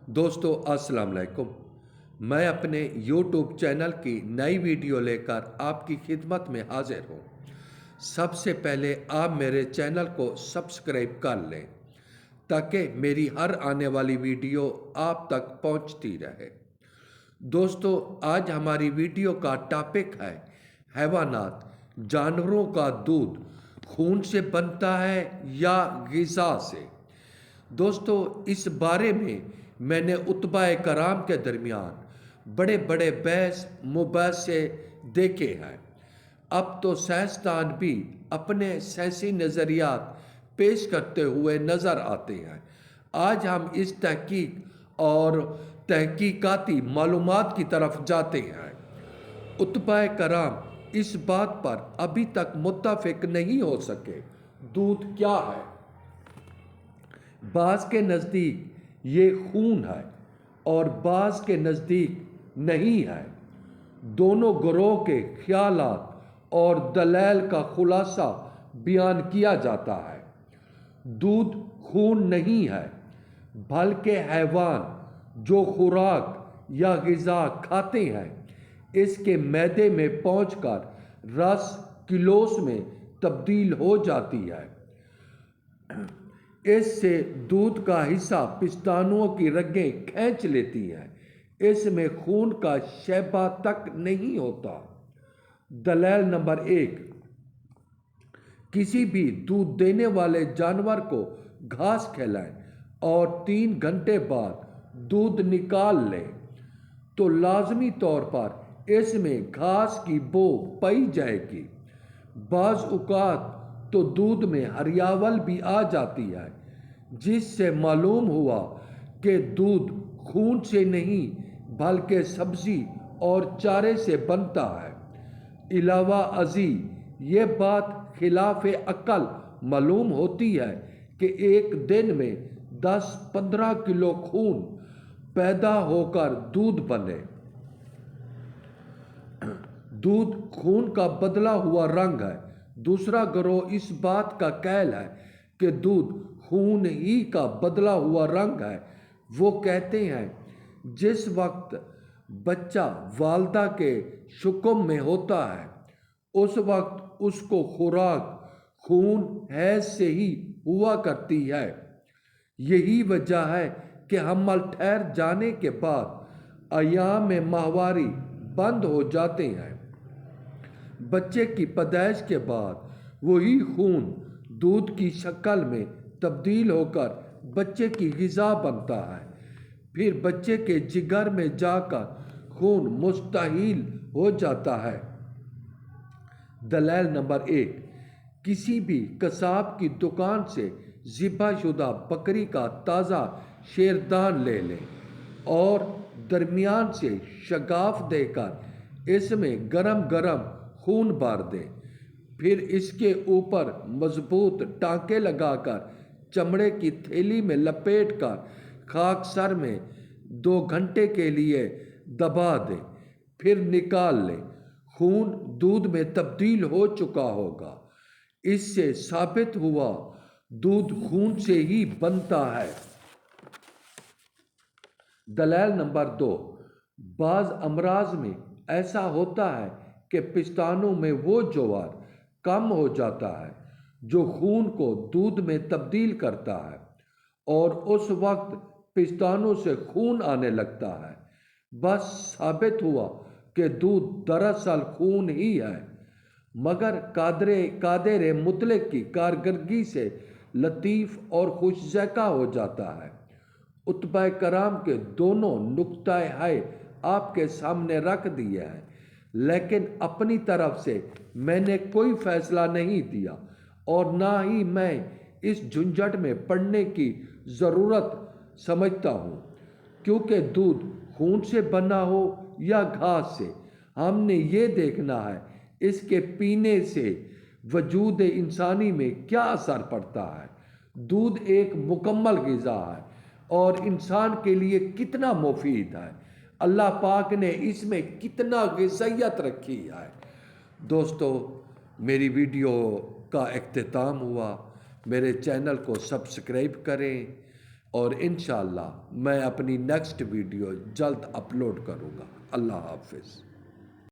दोस्तों अस्सलाम वालेकुम। मैं अपने यूट्यूब चैनल की नई वीडियो लेकर आपकी खिदमत में हाजिर हूँ। सबसे पहले आप मेरे चैनल को सब्सक्राइब कर लें ताकि मेरी हर आने वाली वीडियो आप तक पहुँचती रहे। दोस्तों, आज हमारी वीडियो का टॉपिक है हैवानात, जानवरों का दूध खून से बनता है या ग़िज़ा से। दोस्तों, इस बारे में मैंने उतबाए कराम के दरमियान बड़े बड़े बहस मुबासे देखे हैं। अब तो साइंसदान भी अपने साइंसी नज़रियात पेश करते हुए नज़र आते हैं। आज हम इस तहकीक और तहकीकाती मालूमात की तरफ जाते हैं। उतबाए कराम इस बात पर अभी तक मुत्तफिक नहीं हो सके दूध क्या है। बाज़ के नज़दीक ये खून है और बाज़ के नज़दीक नहीं है। दोनों ग्रोह के ख्यालात और दलाइल का खुलासा बयान किया जाता है। दूध खून नहीं है, बल्कि हैवान जो खुराक या ग़िज़ा खाते हैं इसके मैदे में पहुंचकर रस किलोस में तब्दील हो जाती है। इससे दूध का हिस्सा पिस्तानुओं की रगें खींच लेती हैं। इसमें खून का शैबा तक नहीं होता। दलील नंबर 1, किसी भी दूध देने वाले जानवर को घास खिलाएं और 3 घंटे बाद दूध निकाल लें तो लाजमी तौर पर इसमें घास की बो पाई जाएगी। बाज़ औक़ात तो दूध में हरियावल भी आ जाती है, जिससे मालूम हुआ कि दूध खून से नहीं बल्कि सब्ज़ी और चारे से बनता है। इलावा अज़ी ये बात खिलाफ अक्ल मालूम होती है कि एक दिन में 10-15 किलो खून पैदा होकर दूध बने। दूध खून का बदला हुआ रंग है। दूसरा गिरोह इस बात का कहल है कि दूध खून ही का बदला हुआ रंग है। वो कहते हैं जिस वक्त बच्चा वालदा के शुक्म में होता है उस वक्त उसको खुराक खून हैज़ से ही हुआ करती है। यही वजह है कि हमल ठहर जाने के बाद अयाम में माहवारी बंद हो जाते हैं। बच्चे की पैदाइश के बाद वही खून दूध की शक्ल में तब्दील होकर बच्चे की ग़िज़ा बनता है। फिर बच्चे के जिगर में जाकर खून मुस्तहिल हो जाता है। दलील नंबर 1, किसी भी कसाब की दुकान से ज़िबा शुदा बकरी का ताज़ा शेरदान ले लें और दरमियान से शगाफ देकर इसमें गरम गरम खून भर दें। फिर इसके ऊपर मजबूत टाँके लगाकर चमड़े की थैली में लपेट कर खाकसर में 2 घंटे के लिए दबा दें। फिर निकाल लें। खून दूध में तब्दील हो चुका होगा। इससे साबित हुआ दूध खून से ही बनता है। दलील नंबर 2, बाज़ अमराज में ऐसा होता है कि पिस्तानों में वो जोर कम हो जाता है जो खून को दूध में तब्दील करता है और उस वक्त पिस्तानों से खून आने लगता है। बस साबित हुआ कि दूध दरअसल खून ही है, मगर कादिर मुतलक की कारगर्दगी से लतीफ़ और खुशज़ैक़ा हो जाता है। उतबा कराम के दोनों नुक्ताए है आपके सामने रख दिए हैं, लेकिन अपनी तरफ से मैंने कोई फ़ैसला नहीं दिया और ना ही मैं इस झंझट में पड़ने की ज़रूरत समझता हूँ, क्योंकि दूध खून से बना हो या घास से, हमने ये देखना है इसके पीने से वजूद इंसानी में क्या असर पड़ता है। दूध एक मुकम्मल ग़िज़ा है और इंसान के लिए कितना मुफीद है। अल्लाह पाक ने इसमें कितना ग़िज़ाइयत रखी है। दोस्तों, मेरी वीडियो का इख्तिताम हुआ। मेरे चैनल को सब्सक्राइब करें, اور انشاءاللہ میں اپنی نیکسٹ ویڈیو جلد اپلوڈ کروں گا۔ اللہ حافظ۔